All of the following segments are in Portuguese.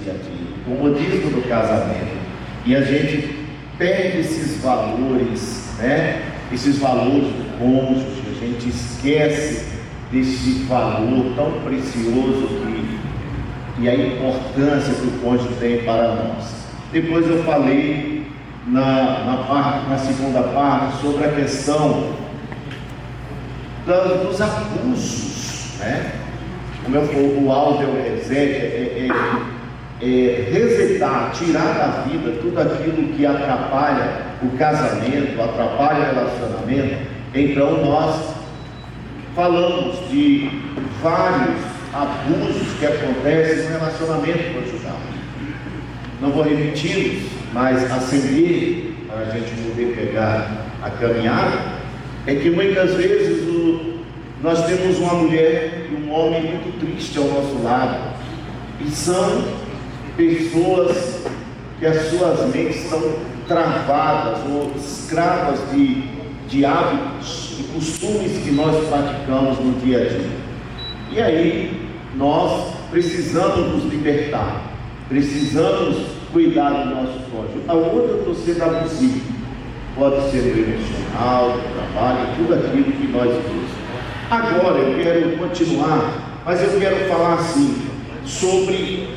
dia a dia, o comodismo do casamento. E a gente perde esses valores, né? Esses valores do cônjuge, a gente esquece desse valor tão precioso e a importância que o cônjuge tem para nós. Depois eu falei na segunda parte sobre a questão dos abusos, né? Como o áudio resetar, tirar da vida tudo aquilo que atrapalha o casamento, atrapalha o relacionamento. Então nós falamos de vários abusos que acontecem no relacionamento conjugal. Não vou repetir, mas acender para a gente poder pegar a caminhada, é que muitas vezes nós temos uma mulher e um homem muito triste ao nosso lado, e são pessoas que as suas mentes estão travadas ou escravas de hábitos e costumes que nós praticamos no dia a dia. E aí nós precisamos nos libertar, precisamos cuidar do nosso cônjuge. Aonde eu estou sendo abusivo? Pode ser no emocional, no trabalho, tudo aquilo que nós temos. Agora eu quero continuar, mas eu quero falar assim sobre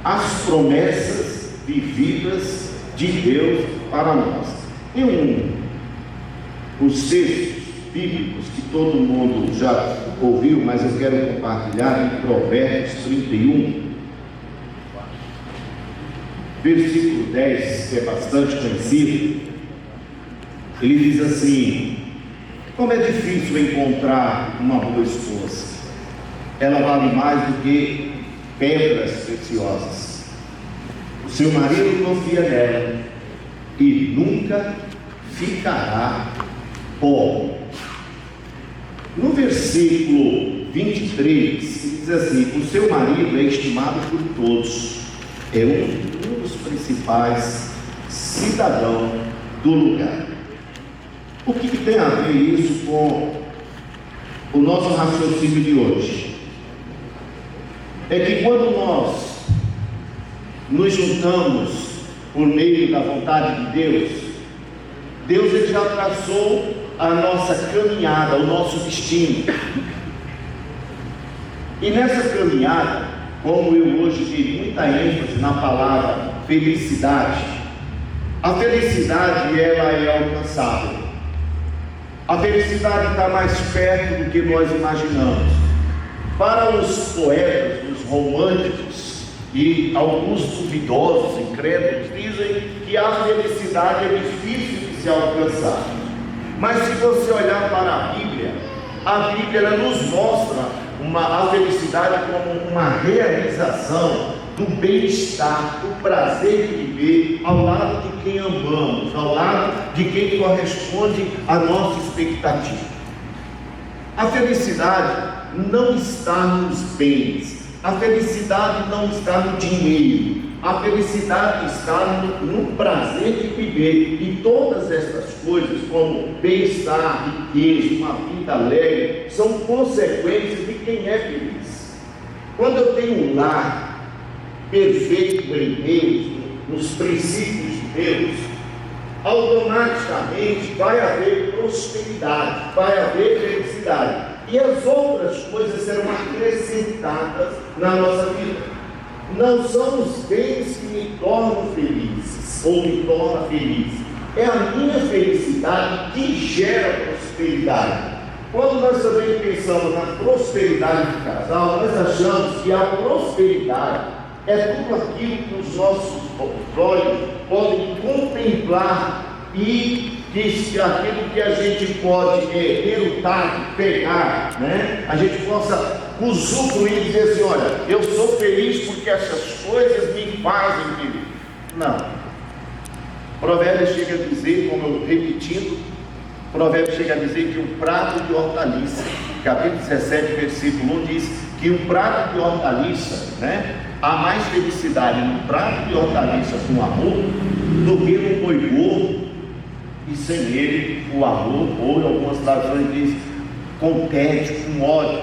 as promessas vividas de Deus para nós. Tem os textos bíblicos que todo mundo já ouviu, mas eu quero compartilhar em Provérbios 31, versículo 10, que é bastante conhecido. Ele diz assim: como é difícil encontrar uma boa esposa, ela vale mais do que pedras preciosas. O seu marido confia nela e nunca ficará pobre. No versículo 23, diz assim: o seu marido é estimado por todos, é um dos principais cidadãos do lugar. O que tem a ver isso com o nosso raciocínio de hoje? É que quando nós nos juntamos por meio da vontade de Deus, Deus ele já traçou a nossa caminhada, o nosso destino. E nessa caminhada, como eu hoje dei muita ênfase na palavra felicidade, a felicidade ela é alcançável. A felicidade está mais perto do que nós imaginamos. Para os poetas, os românticos e alguns duvidosos, incrédulos, dizem que a felicidade é difícil de se alcançar. Mas se você olhar para a Bíblia ela nos mostra a felicidade como uma realização do bem-estar, do prazer de viver ao lado de quem amamos, ao lado de quem corresponde à nossa expectativa. A felicidade não está nos bens, a felicidade não está no dinheiro, a felicidade está no prazer de viver. E todas essas coisas, como bem-estar, riqueza, uma vida alegre, são consequências de quem é feliz. Quando eu tenho um lar perfeito em Deus, nos princípios de Deus, automaticamente vai haver prosperidade, vai haver felicidade, e as outras coisas serão acrescentadas na nossa vida. Não são os bens que me tornam felizes ou me tornam feliz, é a minha felicidade que gera prosperidade. Quando nós também pensamos na prosperidade do casal, nós achamos que a prosperidade é tudo aquilo que os nossos olhos podem contemplar e que aquilo que a gente pode derrotar, pegar, né? A gente possa usufruir e dizer assim: olha, eu sou feliz porque essas coisas me fazem feliz. Não. Provérbios chega a dizer, como eu repetindo, Provérbios chega a dizer que um prato de hortaliça, capítulo 17, versículo 1, diz que um prato de hortaliça, né? Há mais felicidade num prato de hortaliça com amor do que num boi gordo e sem ele o amor, ou em algumas traduções diz com tédio, com ódio.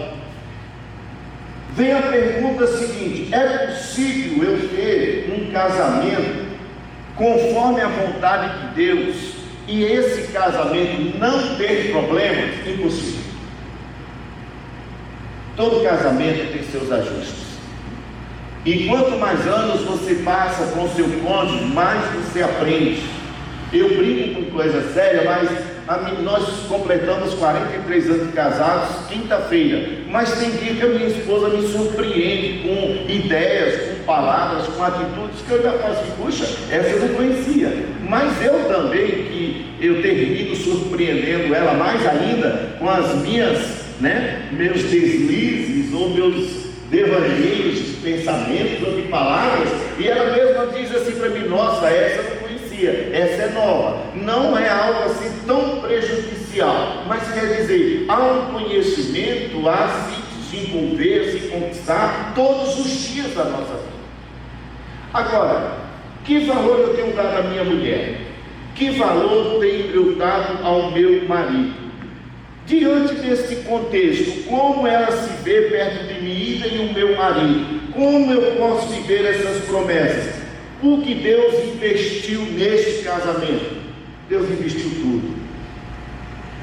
Vem a pergunta seguinte: é possível eu ter casamento conforme a vontade de Deus e esse casamento não ter problemas, impossível. Todo casamento tem seus ajustes. E quanto mais anos você passa com o seu cônjuge, mais você aprende. Eu brinco com coisa séria, mas nós completamos 43 anos de casados quinta-feira. Mas tem dia que a minha esposa me surpreende com ideias, com palavras, com atitudes que eu já faço assim, puxa, essa eu não conhecia. Mas eu também, que eu termino surpreendendo ela mais ainda com as meus deslizes ou meus devaneios de pensamentos ou de palavras, e ela mesma diz assim para mim: nossa, essa eu não conhecia, essa é nova. Não é algo assim tão prejudicial, mas quer dizer, há um conhecimento a se desenvolver, se conquistar todos os dias da nossa vida. Agora, que valor eu tenho dado à minha mulher? Que valor tenho eu dado ao meu marido? Diante desse contexto, como ela se vê perto de mim e o meu marido? Como eu posso viver essas promessas? O que Deus investiu neste casamento? Deus investiu tudo.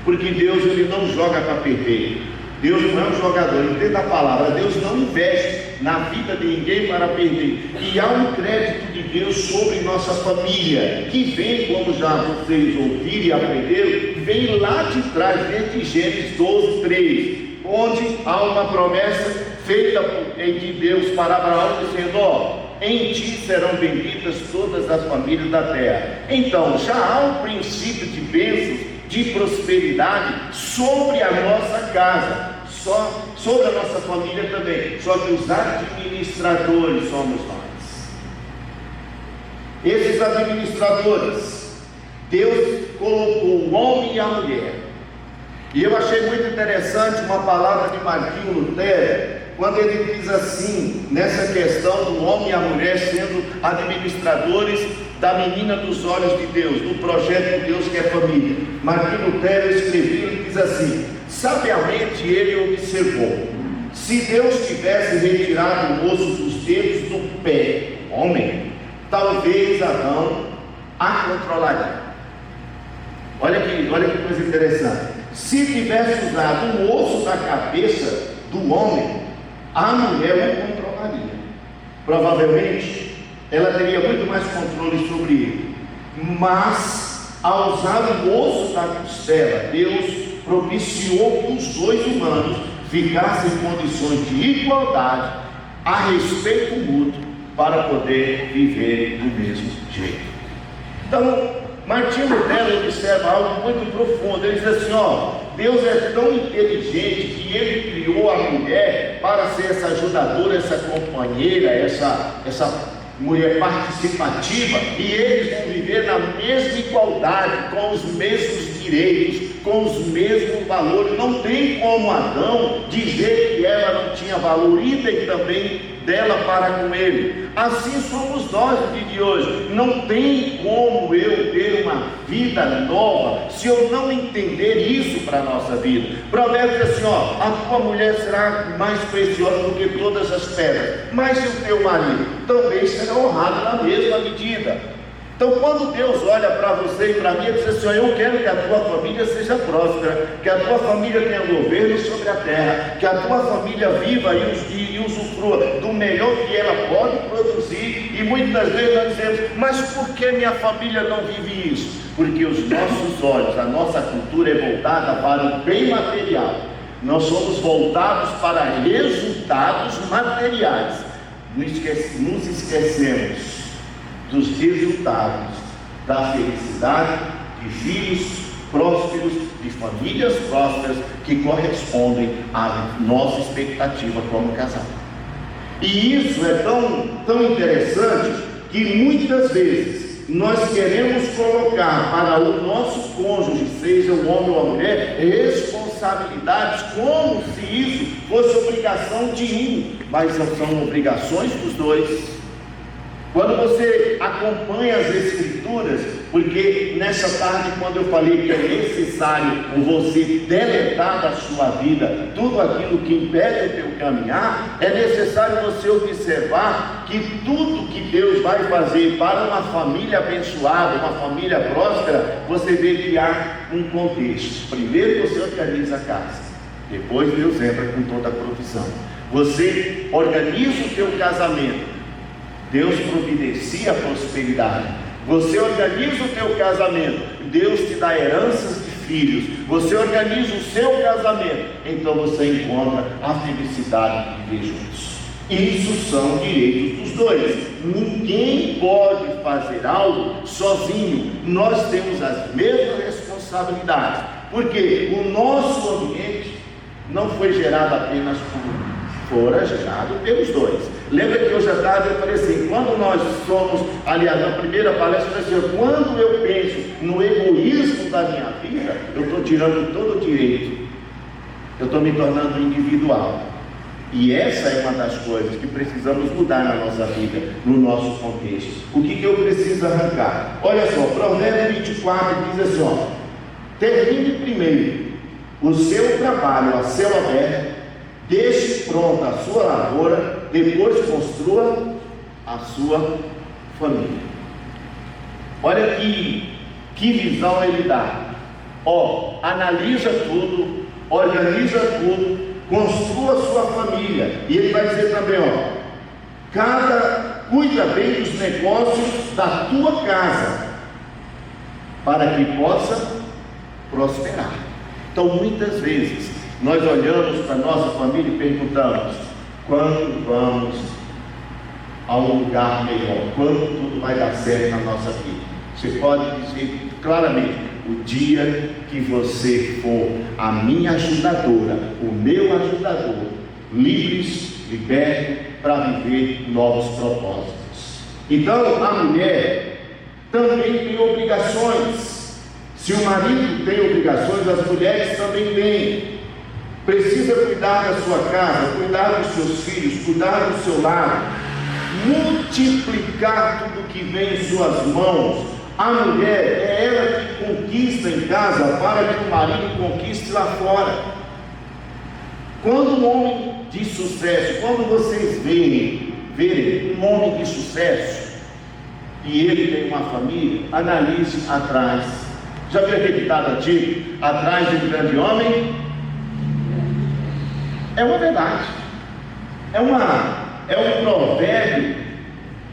Porque Deus, Ele não joga para perder. Deus não é um jogador, entenda a palavra. Deus não investe na vida de ninguém para perder. E há um crédito de Deus sobre nossa família, que vem, como já vocês ouviram e aprenderam, vem lá de trás, desde Gênesis 12:3, onde há uma promessa feita de Deus para Abraão, dizendo: ó, em ti serão benditas todas as famílias da terra. Então já há um princípio de bênçãos, de prosperidade sobre a nossa casa, sobre a nossa família também. Só que os administradores somos nós. Esses administradores, Deus colocou o homem e a mulher. E eu achei muito interessante uma palavra de Martinho Lutero, quando ele diz assim, nessa questão do homem e a mulher sendo administradores da menina dos olhos de Deus, do projeto de Deus que é família. Martinho Lutero escreveu e diz assim: sabiamente ele observou, se Deus tivesse retirado o osso dos dedos do pé, homem, talvez Adão a controlaria. Olha que coisa interessante. Se tivesse usado o osso da cabeça do homem, a mulher o controlaria. Provavelmente ela teria muito mais controle sobre ele. Mas ao usar o osso da costela, Deus propiciou que os dois humanos ficassem em condições de igualdade, a respeito mútuo, para poder viver do mesmo jeito. Então, Martinho Lutero observa algo muito profundo. Ele diz assim: ó, Deus é tão inteligente que Ele criou a mulher para ser essa ajudadora, essa companheira, essa mulher participativa, e eles vão viver na mesma igualdade, com os mesmos direitos, com os mesmos valores. Não tem como Adão dizer que ela não tinha valor, idem também dela para com ele. Assim somos nós no dia de hoje. Não tem como eu ter uma vida nova se eu não entender isso para a nossa vida. Provérbios diz assim: ó, a tua mulher será mais preciosa do que todas as pedras, mas se o teu marido também será honrado na mesma medida. Então, quando Deus olha para você e para mim, ele diz assim: ó, eu quero que a tua família seja próspera, que a tua família tenha governo sobre a terra, que a tua família viva e usufrua do melhor que ela pode produzir. E muitas vezes nós dizemos: mas por que minha família não vive isso? Porque os nossos olhos, a nossa cultura é voltada para o bem material. Nós somos voltados para resultados materiais. Nos esquecemos dos resultados da felicidade de filhos prósperos, de famílias prósperas, que correspondem à nossa expectativa como casal. E isso é tão interessante que muitas vezes nós queremos colocar para o nosso cônjuge, seja o homem ou a mulher, responsabilidades como se isso fosse obrigação de um, mas são obrigações dos dois. Quando você acompanha as Escrituras, porque nessa tarde, quando eu falei que é necessário você deletar da sua vida tudo aquilo que impede o teu caminhar, é necessário você observar que tudo que Deus vai fazer para uma família abençoada, uma família próspera, você vê que há um contexto. Primeiro você organiza a casa, depois Deus entra com toda a provisão. Você organiza o teu casamento, Deus providencia a prosperidade. Você organiza o teu casamento, Deus te dá heranças de filhos. Você organiza o seu casamento, então você encontra a felicidade de viver juntos. Isso são direitos dos dois. Ninguém pode fazer algo sozinho. Nós temos as mesmas responsabilidades, porque o nosso ambiente não foi gerado apenas por um, fora gerado pelos dois. Lembra que hoje à tarde eu falei assim, quando nós somos, aliás, na primeira palestra eu falei assim, quando eu penso no egoísmo da minha vida, eu estou tirando todo o direito, eu estou me tornando individual. E essa é uma das coisas que precisamos mudar na nossa vida, no nosso contexto. O que eu preciso arrancar? Olha só, Provérbios 24 diz assim, ó, termine primeiro o seu trabalho a céu aberto, deixe pronta a sua lavoura, depois construa a sua família. Olha que visão ele dá. Ó, analisa tudo, organiza tudo, construa a sua família. E ele vai dizer também, ó, cuida bem dos negócios da tua casa, para que possa prosperar. Então muitas vezes nós olhamos para a nossa família e perguntamos, quando vamos a um lugar melhor? Quando tudo vai dar certo na nossa vida? Você pode dizer claramente, o dia que você for a minha ajudadora, o meu ajudador, livres, libertos, para viver novos propósitos. Então a mulher também tem obrigações. Se o marido tem obrigações, as mulheres também têm. Precisa cuidar da sua casa, cuidar dos seus filhos, cuidar do seu lar, multiplicar tudo que vem em suas mãos. A mulher é ela que conquista em casa para que o marido conquiste lá fora. Quando um homem de sucesso, quando vocês verem um homem de sucesso e ele tem uma família, analise atrás. Já viu aquele ditado antigo? Atrás de um grande homem é uma verdade, é um provérbio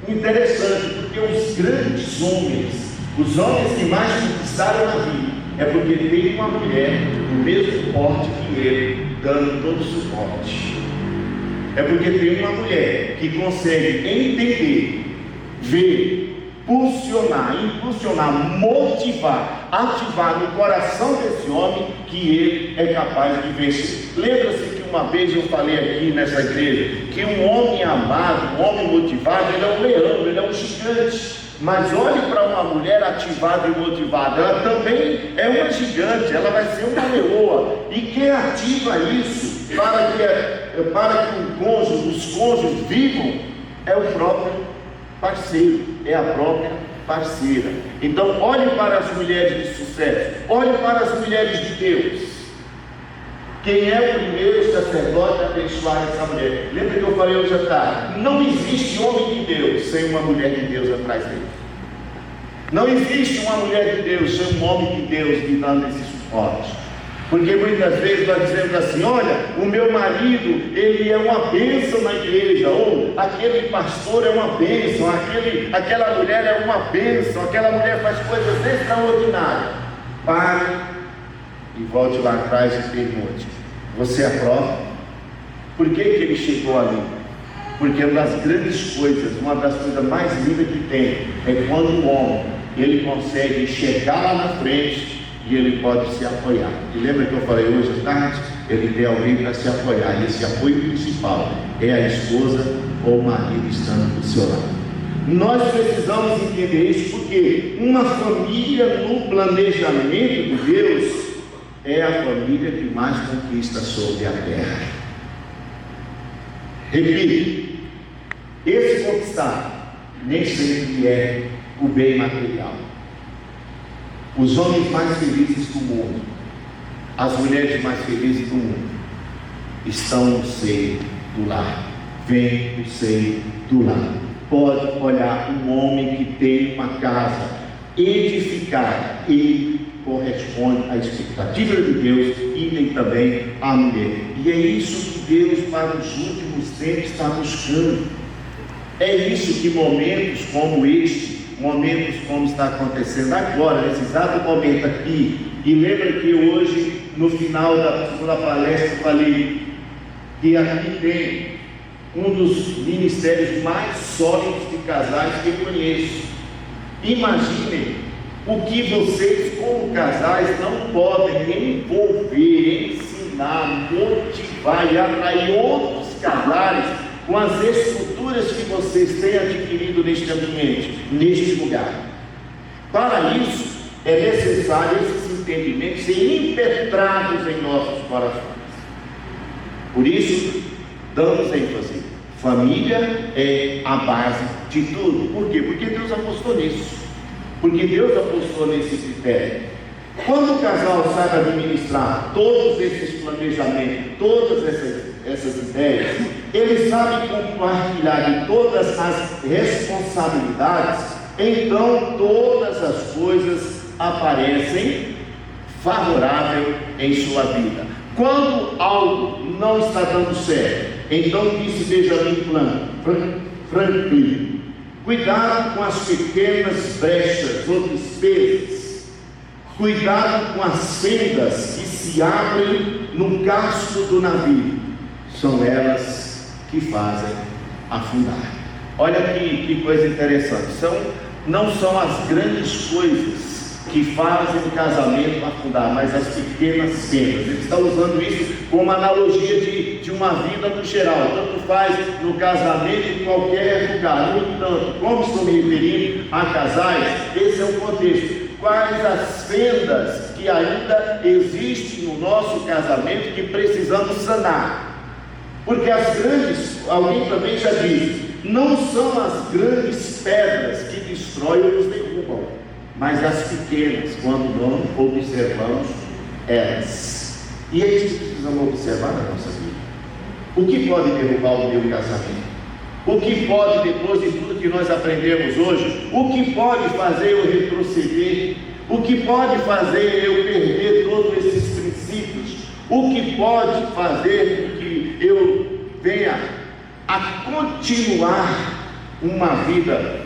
interessante, porque os grandes homens, os homens que mais conquistaram na vida, é porque tem uma mulher do mesmo porte que ele, dando todo o suporte. É porque tem uma mulher que consegue entender, ver, impulsionar, motivar, ativar no coração desse homem que ele é capaz de vencer. Lembra-se que uma vez eu falei aqui nessa igreja que um homem amado, um homem motivado, ele é um leão, ele é um gigante. Mas olhe para uma mulher ativada e motivada, ela também é uma gigante, ela vai ser uma leoa. E quem ativa isso para que os cônjuges vivam é o próprio parceiro, é a própria parceira. Então olhe para as mulheres de sucesso, olhe para as mulheres de Deus. Quem é o primeiro sacerdote a abençoar essa mulher? Lembra que eu falei hoje à tarde? Não existe homem de Deus sem uma mulher de Deus atrás dele. Não existe uma mulher de Deus sem um homem de Deus lhe dando esse suporte. Porque muitas vezes nós dizemos assim, olha, o meu marido, ele é uma bênção na igreja, ou aquele pastor é uma bênção, aquela mulher é uma bênção, aquela mulher faz coisas extraordinárias. Pare e volte lá atrás e pergunte, você aprova? Por que ele chegou ali? Porque uma das grandes coisas, uma das coisas mais lindas que tem, é quando o homem, ele consegue chegar lá na frente e ele pode se apoiar. E lembra que eu falei hoje à tarde? Ele tem alguém para se apoiar, e esse apoio principal é a esposa ou o marido estando do seu lado. Nós precisamos entender isso, porque uma família no planejamento de Deus é a família que mais conquista sobre a terra. Repito, esse conquistar nem sempre é o bem material. Os homens mais felizes do mundo, as mulheres mais felizes do mundo, estão no seio do lar. Vem do seio do lar. Pode olhar um homem que tem uma casa edificada e corresponde à expectativa de Deus, e também a mulher. E é isso que Deus para os últimos tempos está buscando. É isso que momentos como este, momentos como está acontecendo agora, nesse exato momento aqui, e lembra que hoje, no final da segunda palestra, eu falei que aqui tem um dos ministérios mais sólidos de casais que eu conheço. Imaginem o que vocês, como casais, não podem envolver, ensinar, motivar e atrair outros casais com as estruturas que vocês têm adquirido neste ambiente, neste lugar. Para isso, é necessário esses entendimentos serem impetrados em nossos corações. Por isso, damos ênfase. Família é a base de tudo. Por quê? Porque Deus apostou nisso. Porque Deus apostou nesse critério. Quando o casal sabe administrar todos esses planejamentos, todas essas ideias, ele sabe compartilhar de todas as responsabilidades, então todas as coisas aparecem favoráveis em sua vida. Quando algo não está dando certo, então disse Benjamin Franklin: cuidado com as pequenas brechas ou despesas, cuidado com as fendas que se abrem no casco do navio, são elas que fazem afundar. Olha que coisa interessante, não são as grandes coisas que fazem o casamento afundar, mas as pequenas fendas. Ele está usando isso como analogia de uma vida no geral, tanto faz no casamento em qualquer lugar. No entanto, como estou me referindo a casais, esse é o contexto. Quais as fendas que ainda existem no nosso casamento que precisamos sanar? Porque as grandes, alguém também já disse, não são as grandes pedras que destroem ou nos derrubam, mas as pequenas, quando não observamos elas. E é isso que precisamos observar na nossa vida. O que pode derrubar o meu casamento? O que pode, depois de tudo que nós aprendemos hoje, o que pode fazer eu retroceder? O que pode fazer eu perder todos esses princípios? O que pode fazer com que eu venha a continuar uma vida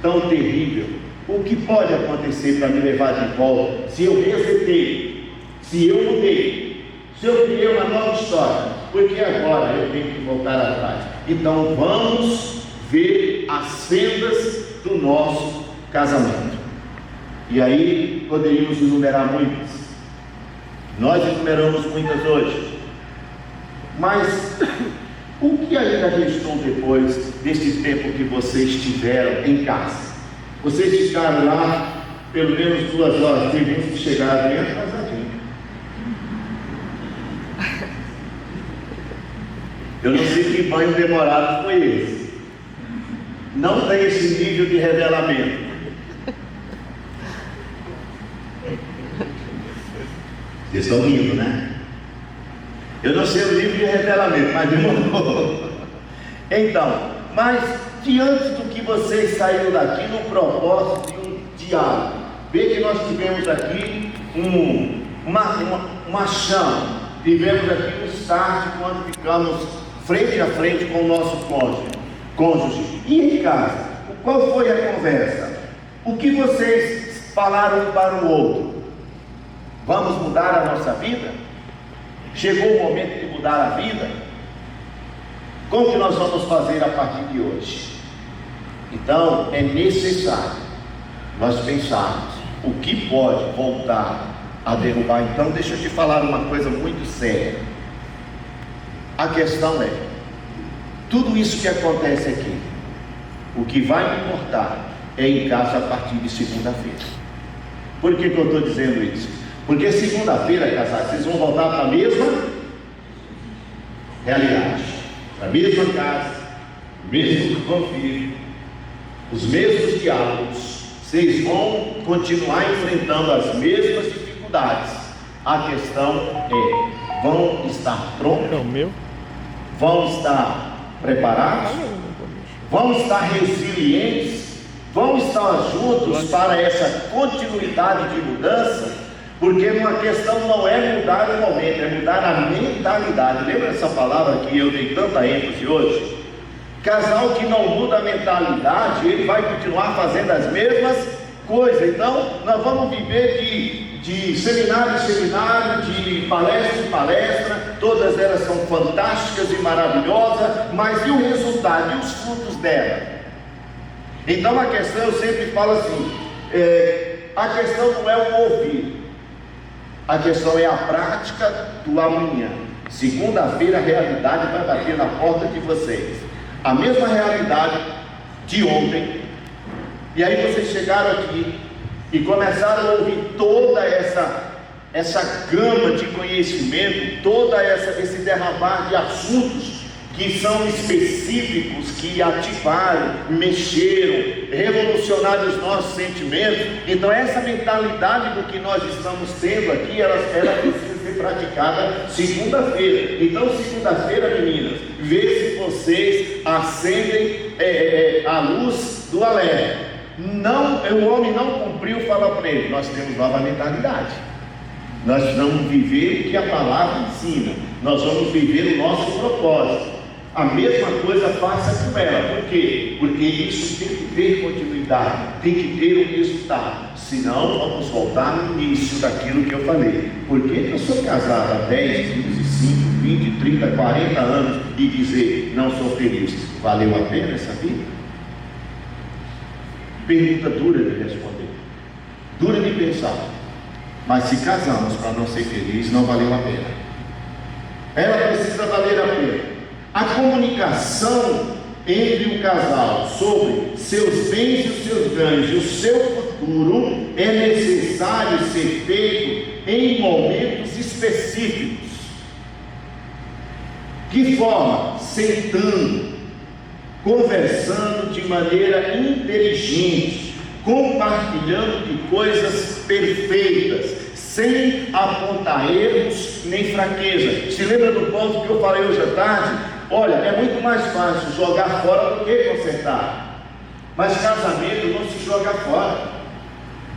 tão terrível? O que pode acontecer para me levar de volta? Se eu resetei, se eu mudei, se eu criei uma nova história, porque agora eu tenho que voltar atrás. Então vamos ver as fendas do nosso casamento. E aí poderíamos enumerar muitas. Nós enumeramos muitas hoje. Mas o que ainda restou depois desse tempo que vocês tiveram em casa? Vocês ficaram lá pelo menos 2 horas, tem uns que chegaram bem atrasadinho. Eu não sei que banho demorado foi esse. Não tem esse nível de revelamento. Vocês estão rindo, né? Eu não sei o nível de revelamento, mas demorou. Então, mas diante do que vocês saíram daqui no propósito de um diálogo, vê que nós tivemos aqui uma chama, tivemos aqui um start quando ficamos frente a frente com o nosso cônjuge. E em casa, qual foi a conversa? O que vocês falaram um para o outro? Vamos mudar a nossa vida? Chegou o momento de mudar a vida? Como que nós vamos fazer a partir de hoje? Então, é necessário nós pensarmos o que pode voltar a derrubar. Então, deixa eu te falar uma coisa muito séria. A questão é, tudo isso que acontece aqui, o que vai me importar é em casa a partir de segunda-feira. Por que eu estou dizendo isso? Porque segunda-feira, casais, vocês vão voltar para a mesma realidade, para a mesma casa, mesmo convívio, os mesmos diálogos, vocês vão continuar enfrentando as mesmas dificuldades. A questão é: vão estar prontos? Vão estar preparados? Vão estar resilientes? Vão estar juntos para essa continuidade de mudança? Porque uma questão não é mudar o momento, é mudar a mentalidade. Lembra dessa palavra que eu dei tanta ênfase hoje? Casal que não muda a mentalidade, ele vai continuar fazendo as mesmas coisas. Então, nós vamos viver de seminário em seminário, de palestra em palestra, todas elas são fantásticas e maravilhosas, mas e o resultado, e os frutos dela? Então a questão, eu sempre falo assim, a questão não é o ouvir, a questão é a prática do amanhã. Segunda-feira a realidade vai bater na porta de vocês, a mesma realidade de ontem, e aí vocês chegaram aqui e começaram a ouvir toda essa gama de conhecimento, esse derramar de assuntos que são específicos, que ativaram, mexeram, revolucionaram os nossos sentimentos. Então essa mentalidade do que nós estamos tendo aqui, ela precisa ser praticada segunda-feira. Então segunda-feira, meninas, vê se vocês acendem a luz do alerta. Não, o homem não cumpriu, fala para ele: nós temos nova mentalidade, nós vamos viver o que a palavra ensina, nós vamos viver o nosso propósito. A mesma coisa faça com ela. Por quê? Porque isso tem que ter continuidade, tem que ter um resultado. Senão vamos voltar no início daquilo que eu falei. Por que eu sou casado há 10, 15, 5, 20, 30, 40 anos e dizer não sou feliz? Valeu a pena essa vida? Pergunta dura de responder, dura de pensar. Mas se casamos para não ser feliz, não valeu a pena. Ela precisa valer a pena. A comunicação entre o casal sobre seus bens e os seus ganhos e o seu futuro é necessário ser feito em momentos específicos. Que forma? Sentando, conversando de maneira inteligente, compartilhando de coisas perfeitas, sem apontar erros nem fraqueza. Se lembra do ponto que eu falei hoje à tarde? Olha, é muito mais fácil jogar fora do que consertar. Mas casamento não se joga fora.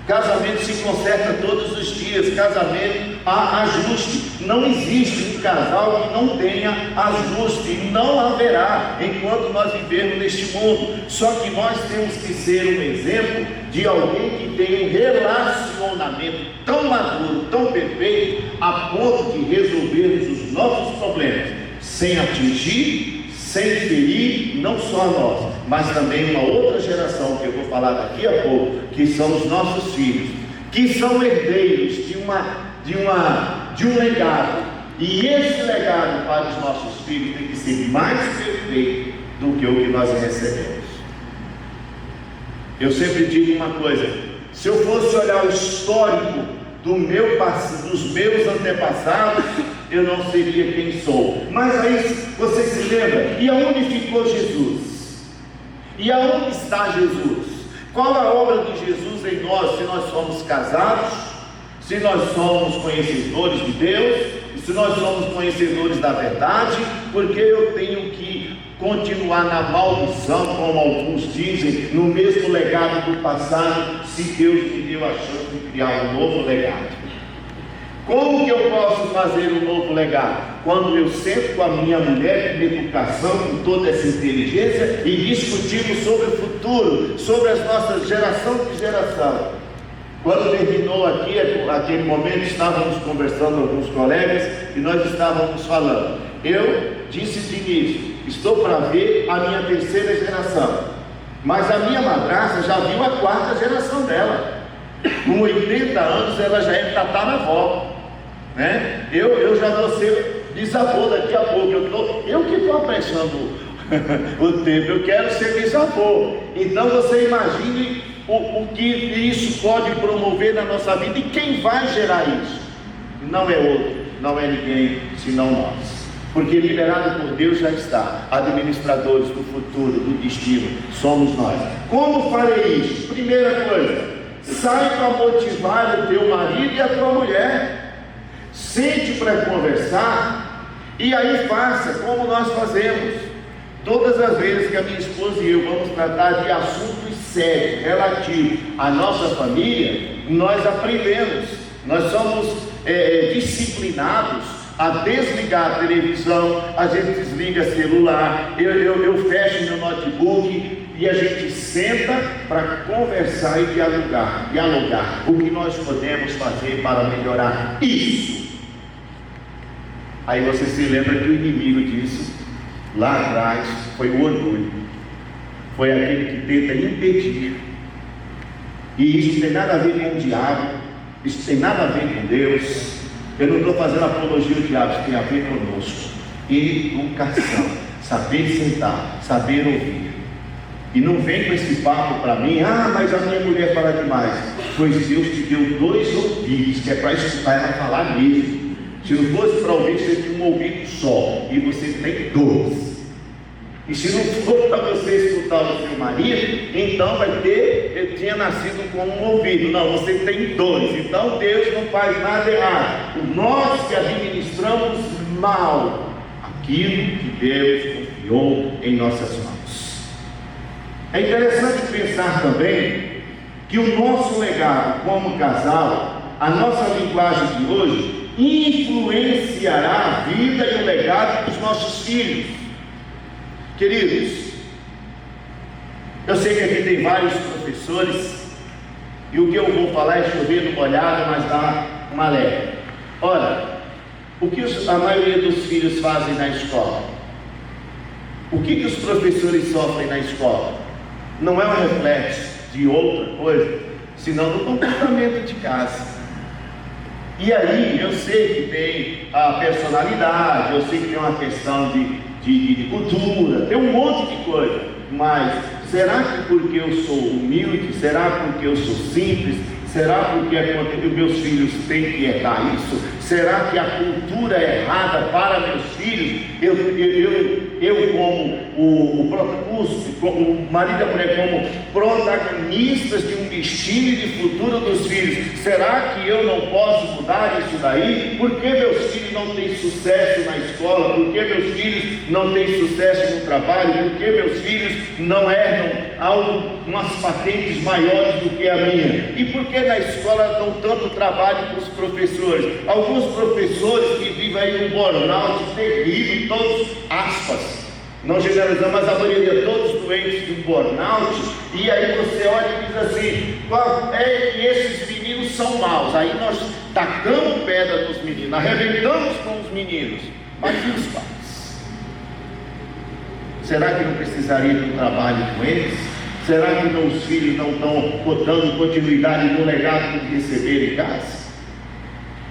Casamento se conserta todos os dias. Casamento há ajuste. Não existe um casal que não tenha ajuste. Não haverá enquanto nós vivermos neste mundo. Só que nós temos que ser um exemplo de alguém que tem um relacionamento tão maduro, tão perfeito, a ponto de resolvermos os nossos problemas sem atingir, sem ferir, não só a nós, mas também uma outra geração que eu vou falar daqui a pouco, que são os nossos filhos, que são herdeiros de um legado, e esse legado para os nossos filhos tem que ser mais perfeito do que o que nós recebemos. Eu sempre digo uma coisa: se eu fosse olhar o histórico dos meus antepassados, eu não seria quem sou. Mas aí você se lembra, e aonde ficou Jesus? E aonde está Jesus? Qual a obra de Jesus em nós, se nós somos casados, se nós somos conhecedores de Deus, se nós somos conhecedores da verdade? Porque eu tenho que continuar na maldição, como alguns dizem, no mesmo legado do passado, se Deus me deu a chance de criar um novo legado? Como que eu posso fazer um novo legado? Quando eu sento com a minha mulher de educação, com toda essa inteligência, e discutimos sobre o futuro, sobre as nossas geração de geração. Quando terminou aqui, aquele momento, estávamos conversando com alguns colegas e nós estávamos falando. Eu disse de início: estou para ver a minha terceira geração, mas a minha madrasta já viu a quarta geração dela. Com 80 anos ela já é tataravó, né? Eu já vou ser bisavô daqui a pouco. Eu que estou apressando o tempo, eu quero ser bisavô. Então você imagine o que isso pode promover na nossa vida, e quem vai gerar isso? Não é outro, não é ninguém senão nós. porque liberado por Deus já está. Administradores do futuro, do destino, somos nós. Como farei isso? Primeira coisa, saiba motivar o teu marido e a tua mulher. Sente para conversar e aí faça como nós fazemos. Todas as vezes que a minha esposa e eu vamos tratar de assuntos sérios relativos à nossa família, nós aprendemos, nós somos disciplinados a desligar a televisão, a gente desliga celular, eu fecho meu notebook e a gente senta para conversar e dialogar o que nós podemos fazer para melhorar isso. Aí você se lembra que o inimigo disso lá atrás foi o orgulho, foi aquele que tenta impedir, e isso tem nada a ver com o diabo, isso tem nada a ver com Deus. Eu não estou fazendo apologia ao diabo, isso tem a ver conosco. Educação, saber sentar, saber ouvir. E não vem com esse papo para mim, mas a minha mulher fala demais. Pois Deus te deu 2 ouvidos, que é para escutar ela falar mesmo. Se não fosse para ouvir, você tinha um ouvido só, e você tem 2. E se não for para você escutar o seu marido, então vai ter, ele tinha nascido com um ouvido. Não, você tem 2. Então Deus não faz nada errado. Nós que administramos mal aquilo que Deus confiou em nossas mãos. É interessante pensar também que o nosso legado como casal, a nossa linguagem de hoje, influenciará a vida e o legado dos nossos filhos. Queridos, eu sei que aqui tem vários professores, e o que eu vou falar é chover no molhado, mas dá uma leve. Ora, o que a maioria dos filhos fazem na escola? O que os professores sofrem na escola? Não é um reflexo de outra coisa, senão do comportamento de casa. E aí, eu sei que tem a personalidade, eu sei que tem uma questão de cultura, tem um monte de coisa, mas será que porque eu sou humilde, será porque eu sou simples, será porque os meus filhos têm que herdar isso? Será que a cultura é errada para meus filhos? Eu como o marido e a mulher como protagonistas de um destino e de futuro dos filhos, será que eu não posso mudar isso daí? Por que meus filhos não têm sucesso na escola? Por que meus filhos não têm sucesso no trabalho? Por que meus filhos não herdam umas patentes maiores do que a minha? E por que na escola dão tanto trabalho para os professores? Alguns professores que vivem aí um burnout terrível, todos aspas, não generalizando, mas a maioria todos doentes de um burnout, e aí você olha e diz assim, é que esses meninos são maus, aí nós tacamos pedra nos meninos, arrebentamos com os meninos, mas e os pais? Será que não precisaria de um trabalho com eles? Será que meus filhos não estão dando continuidade no legado que receberam em casa?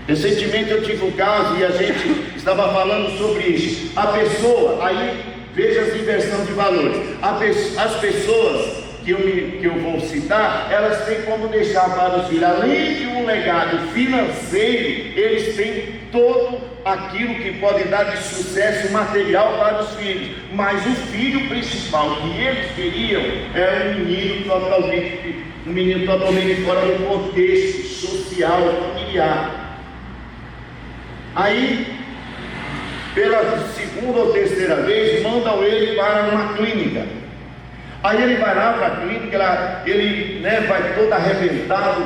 Recentemente eu tive um caso e a gente estava falando sobre isso. A pessoa, aí veja as inversão de valores. As pessoas que eu vou citar, elas têm como deixar para os filhos, além de um legado financeiro, eles têm todo aquilo que pode dar de sucesso material para os filhos, mas o filho principal que eles queriam era um menino totalmente fora do contexto social, familiar. Aí, pela segunda ou terceira vez, mandam ele para uma clínica. Aí ele vai lá para a clínica, ele vai todo arrebentado,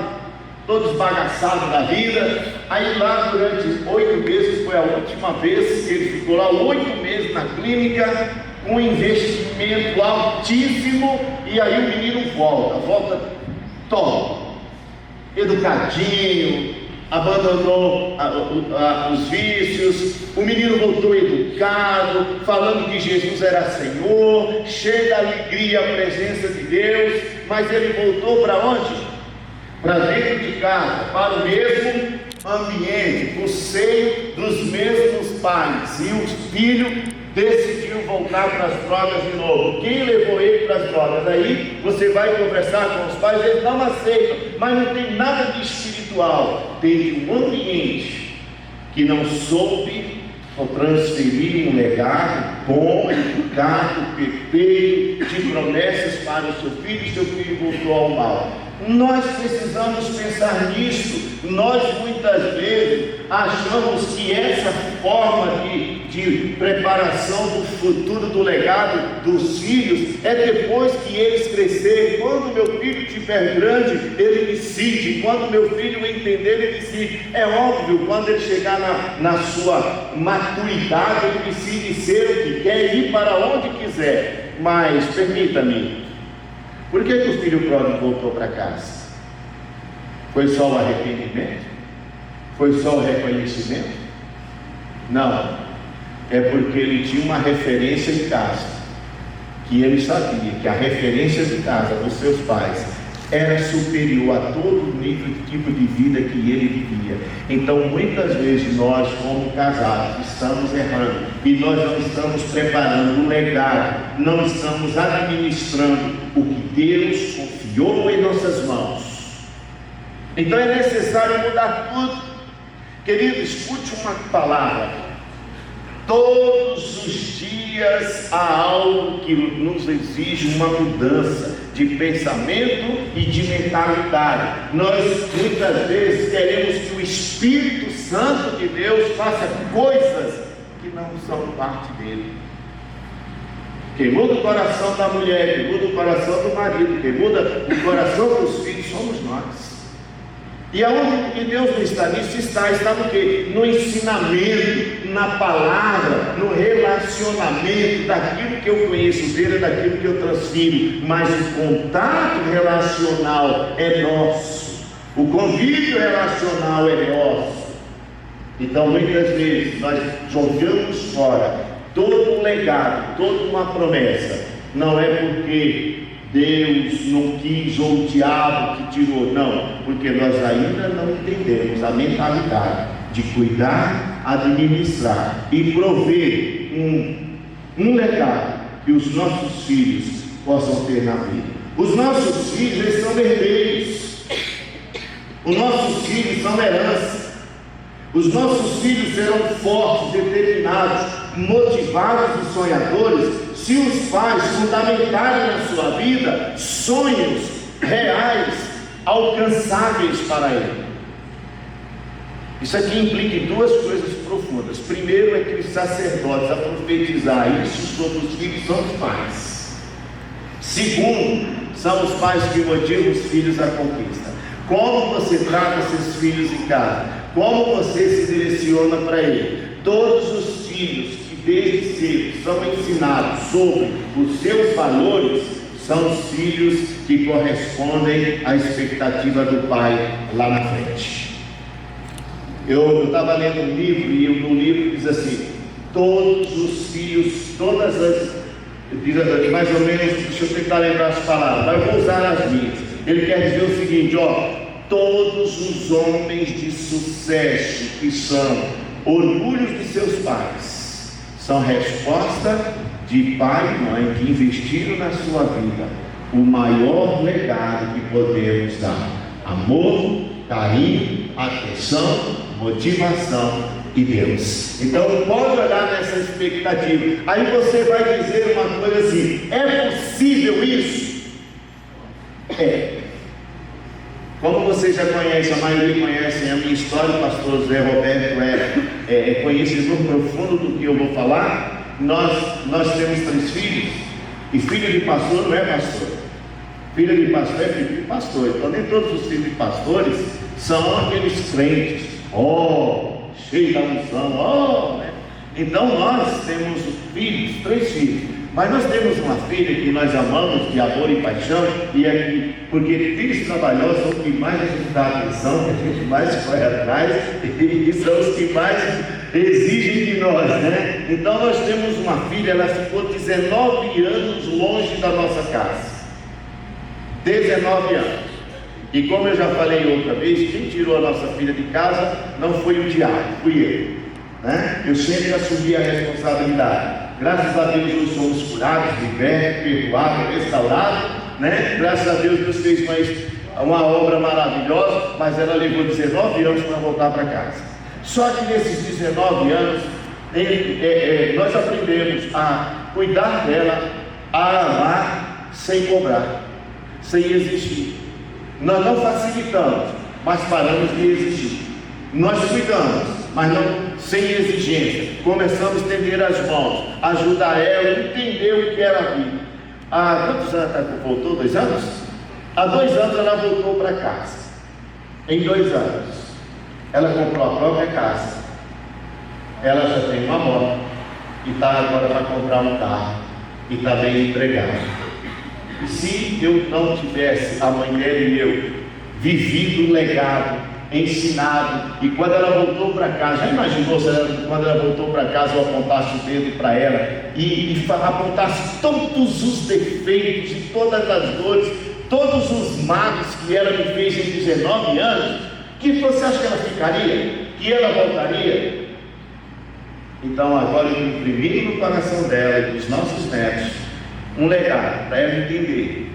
todo esbagaçado da vida. Aí lá durante 8 meses, foi a última vez que ele ficou lá, 8 meses na clínica, com um investimento altíssimo. E aí o menino volta todo, educadinho, abandonou os vícios, o menino voltou educado, falando que Jesus era Senhor, cheio de alegria, a presença de Deus, mas ele voltou para onde? Para dentro de casa, para o mesmo ambiente, o seio dos mesmos pais, e o filho decidiu voltar para as drogas de novo. Quem levou ele para as drogas? Aí você vai conversar com os pais, eles não aceitam, mas não tem nada de espiritual, tem de um ambiente que não soube ou transferir um legado bom, educado, perfeito, de promessas para o seu filho voltou ao mal. Nós precisamos pensar nisso. Nós muitas vezes achamos que essa forma de preparação do futuro, do legado dos filhos, é depois que eles crescerem. Quando meu filho estiver grande, ele decide. Quando meu filho entender, ele decide. É óbvio, quando ele chegar na sua maturidade, ele decide ser o que quer, ir para onde quiser. Mas, permita-me, por que o filho pródigo voltou para casa? Foi só o arrependimento? Foi só o reconhecimento? Não, é porque ele tinha uma referência em casa, que ele sabia que a referência de casa dos seus pais era superior a todo nível de tipo de vida que ele vivia. Então muitas vezes nós, como casados, estamos errando, e nós não estamos preparando o legado, não estamos administrando o que Deus confiou em nossas mãos. Então é necessário mudar tudo. Querido, escute uma palavra: todos os dias há algo que nos exige uma mudança de pensamento e de mentalidade. Nós muitas vezes queremos que o Espírito Santo de Deus faça coisas que não são parte dele. Quem muda o coração da mulher, quem muda o coração do marido, quem muda o coração dos filhos somos nós. E aonde que Deus não está nisso? Está no quê? No ensinamento, na palavra, no relacionamento, daquilo que eu conheço dele, daquilo que eu transfiro. Mas o contato relacional é nosso, o convívio relacional é nosso. Então muitas vezes nós jogamos fora todo um legado, toda uma promessa. Não é porque Deus não quis, ou o diabo que tirou, não, porque nós ainda não entendemos a mentalidade de cuidar, administrar e prover um legado que os nossos filhos possam ter na vida. Os nossos filhos, eles são herdeiros, os nossos filhos são herança. Os nossos filhos serão fortes, determinados, motivados e sonhadores se os pais fundamentarem na sua vida sonhos reais, alcançáveis para ele. Isso aqui implica em duas coisas profundas. Primeiro é que os sacerdotes, a profetizar isso sobre os filhos, são os pais. Segundo, são os pais que motivam os filhos à conquista. Como você trata seus filhos em casa? Como você se direciona para ele? Todos os filhos que desde cedo são ensinados sobre os seus valores são os filhos que correspondem à expectativa do pai lá na frente. Eu estava lendo um livro e no livro diz assim: todos os filhos, diz mais ou menos, deixa eu tentar lembrar as palavras, mas eu vou usar as minhas. Ele quer dizer o seguinte: todos os homens de sucesso que são orgulhos de seus pais são resposta de pai e mãe que investiram na sua vida o maior legado que podemos dar: amor, carinho, atenção, motivação e Deus. Então pode olhar nessa expectativa. Aí você vai dizer uma coisa assim: é possível isso? É. Como vocês já conhecem, a maioria conhecem a minha história, o pastor José Roberto é conhecedor profundo do que eu vou falar. Nós temos 3 filhos, e filho de pastor não é pastor. Filho de pastor é filho de pastor. Então nem todos os filhos de pastores são aqueles crentes, cheio da unção, né? Então nós temos filhos, 3 filhos. Mas nós temos uma filha que nós amamos de amor e paixão, porque filhos trabalhosos são os que mais a gente dá atenção, que a gente mais corre atrás, e são os que mais exigem de nós, né? Então nós temos uma filha, ela ficou 19 anos longe da nossa casa. 19 anos. E como eu já falei outra vez, quem tirou a nossa filha de casa não foi o diabo, fui eu, né? Eu sempre assumi a responsabilidade. Graças a Deus nós somos curados, libertos, perdoados, restaurados, né? Graças a Deus Deus fez uma obra maravilhosa, mas ela levou 19 anos para voltar para casa. Só que nesses 19 anos nós aprendemos a cuidar dela, a amar sem cobrar, sem exigir. Nós não facilitamos, mas paramos de exigir. Nós cuidamos, mas não sem exigência. Começamos a estender as mãos, ajudar ela a entender o que era a vida. Há quantos anos ela voltou? 2 anos? Há 2 anos ela voltou para casa. Em 2 anos ela comprou a própria casa. Ela já tem uma moto e está agora para comprar um carro e está bem empregada. E se eu não tivesse, a mãe dela e eu, vivido o legado, ensinado, e quando ela voltou para casa, já imaginou se quando ela voltou para casa eu apontasse o dedo para ela e apontasse todos os defeitos e todas as dores, todos os males que ela me fez em 19 anos, que você acha que ela ficaria? Que ela voltaria? Então agora eu imprimi no coração dela e dos nossos netos um legado para ela entender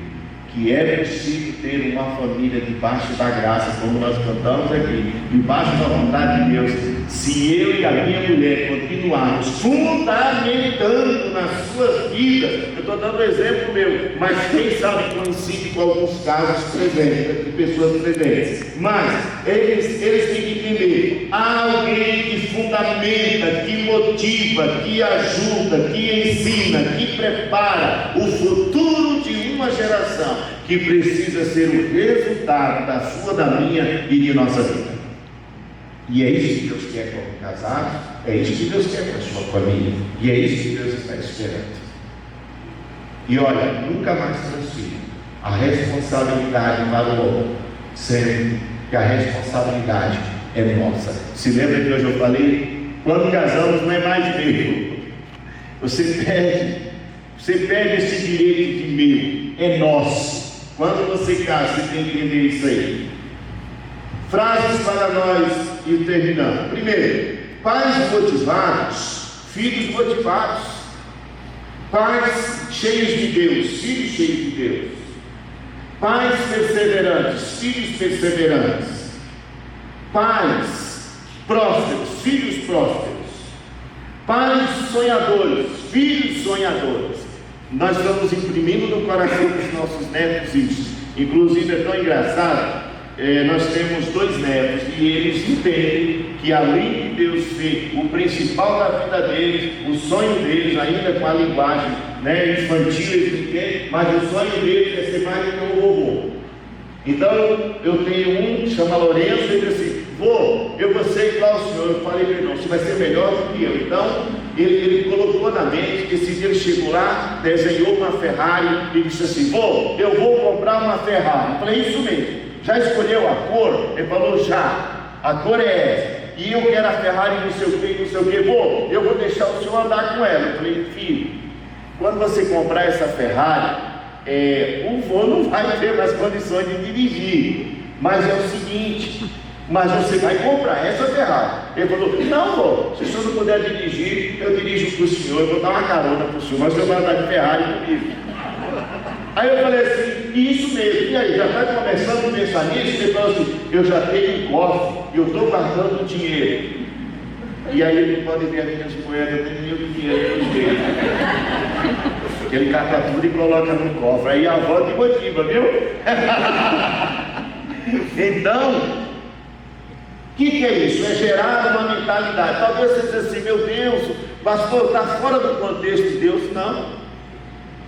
que é possível ter uma família debaixo da graça, como nós cantamos aqui, debaixo da vontade de Deus, se eu e a minha mulher continuarmos fundamentando nas suas vidas. Eu estou dando um exemplo meu, mas quem sabe coincide com alguns casos presentes, de pessoas presentes. Mas eles têm que entender, há alguém que fundamenta, que motiva, que ajuda, que ensina, que prepara o futuro de uma geração que precisa ser o resultado da sua, da minha e de nossa vida. E é isso que Deus quer como casado, é isso que Deus quer para a sua família, e é isso que Deus está esperando. E olha, nunca mais transfira a responsabilidade para o outro, sendo que a responsabilidade é nossa. Se lembra que hoje eu falei? Quando casamos não é mais meu. Você perde esse direito de meu, é nosso. Quando você casa, você tem que entender isso aí. Frases para nós e terminando. Primeiro, pais motivados, filhos motivados. Pais cheios de Deus, filhos cheios de Deus. Pais perseverantes, filhos perseverantes. Pais prósperos, filhos prósperos. Pais sonhadores, filhos sonhadores. Nós estamos imprimindo no coração dos nossos netos isso. Inclusive é tão engraçado, nós temos 2 netos e eles entendem que além de Deus ser o principal da vida deles, o sonho deles, ainda com a linguagem infantil, eles entendem, mas o sonho deles é ser mais do que um robô. Então eu tenho um que chama Lourenço, ele disse assim: vô, eu vou ser igual ao senhor. Eu falei para ele: não, você vai ser melhor do que eu. Então ele colocou na mente, esse dia ele chegou lá, desenhou uma Ferrari e disse assim: vô, eu vou comprar uma Ferrari. Eu falei: isso mesmo. Já escolheu a cor? Ele falou: já, a cor é essa. E eu quero a Ferrari não sei o que, não sei o que. Vô, eu vou deixar o senhor andar com ela. Eu falei: filho, quando você comprar essa Ferrari, o vô não vai ter mais condições de dirigir, mas é o seguinte, mas você vai comprar essa Ferrari. Ele falou: não, vô, se o senhor não puder dirigir, eu dirijo para o senhor, eu vou dar uma carona para o senhor, mas o senhor vai andar de Ferrari comigo. Aí eu falei assim: isso mesmo. E aí, já está começando a pensar nisso? Ele falou assim: eu já tenho um cofre, eu estou guardando dinheiro. E aí ele não pode ver as minhas moedas, nem meu dinheiro nos dedos. Ele cata tudo e coloca no cofre. Aí a avó te motiva, viu? Então, o que é isso? É gerar uma mentalidade. Talvez você diga assim: meu Deus, pastor, está fora do contexto de Deus. Não,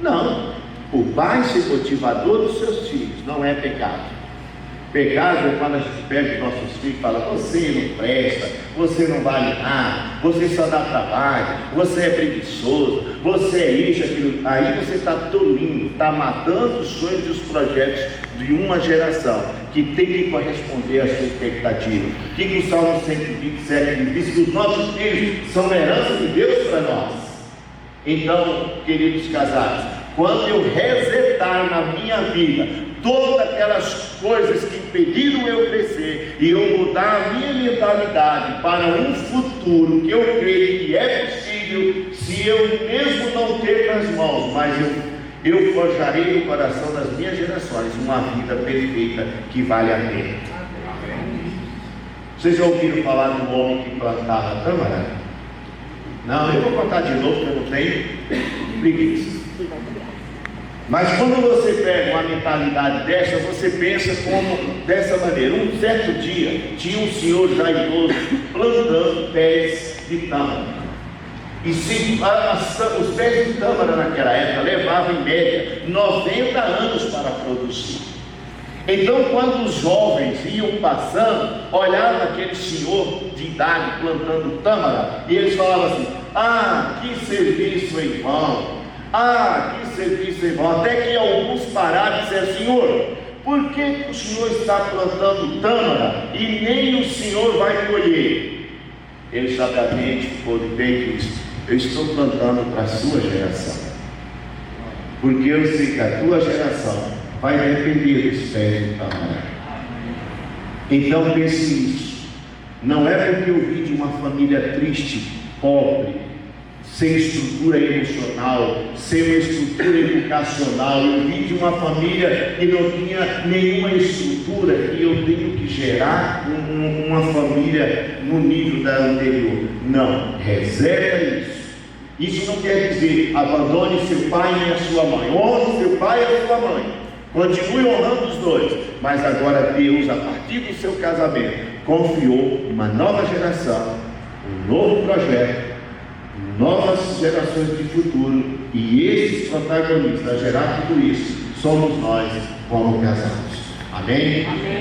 não. O pai ser motivador dos seus filhos não é pecado. Pecado é quando a gente pega os nossos filhos e fala: você não presta, você não vale nada, você só dá trabalho, você é preguiçoso, você é isso, aquilo. Aí você está tolindo, está matando os sonhos e os projetos de uma geração que tem que corresponder à sua expectativa. O que o Salmo 127 diz? Que os nossos filhos são herança de Deus para nós. Então, queridos casados, quando eu resetar na minha vida todas aquelas coisas que impediram eu crescer e eu mudar a minha mentalidade para um futuro que eu creio que é possível, se eu mesmo não ter nas mãos, mas eu forjarei no coração das minhas gerações uma vida perfeita que vale a pena. Vocês já ouviram falar do homem que plantava tâmara? Não, eu vou contar de novo, porque eu não tenho preguiça. Mas quando você pega uma mentalidade dessa, você pensa como dessa maneira. Um certo dia, tinha um senhor já idoso plantando pés de tâmara. E os pés de tâmara naquela época levavam em média 90 anos para produzir. Então, quando os jovens iam passando, olhavam aquele senhor de idade plantando tâmara, e eles falavam assim: ah, que serviço em vão! Ah, que serviço em vão! Até que alguns pararam e disseram: Senhor, por que o senhor está plantando tâmara e nem o senhor vai colher? Ele sabiamente ficou de pé e disse: eu estou plantando para a sua geração, porque eu sei que a tua geração vai depender dos pés de tâmara. Então pense nisso. Não é porque eu vim de uma família triste, pobre, sem estrutura emocional, sem uma estrutura educacional. Eu vim de uma família que não tinha nenhuma estrutura e eu tenho que gerar uma família no nível da anterior. Não, reserva isso. Isso não quer dizer abandone seu pai e a sua mãe. Honre seu pai e a sua mãe. Continue honrando os dois. Mas agora Deus, a partir do seu casamento, confiou uma nova geração, um novo projeto, novas gerações de futuro, e esses protagonistas a gerar tudo isso somos nós como casados. Amém? Amém.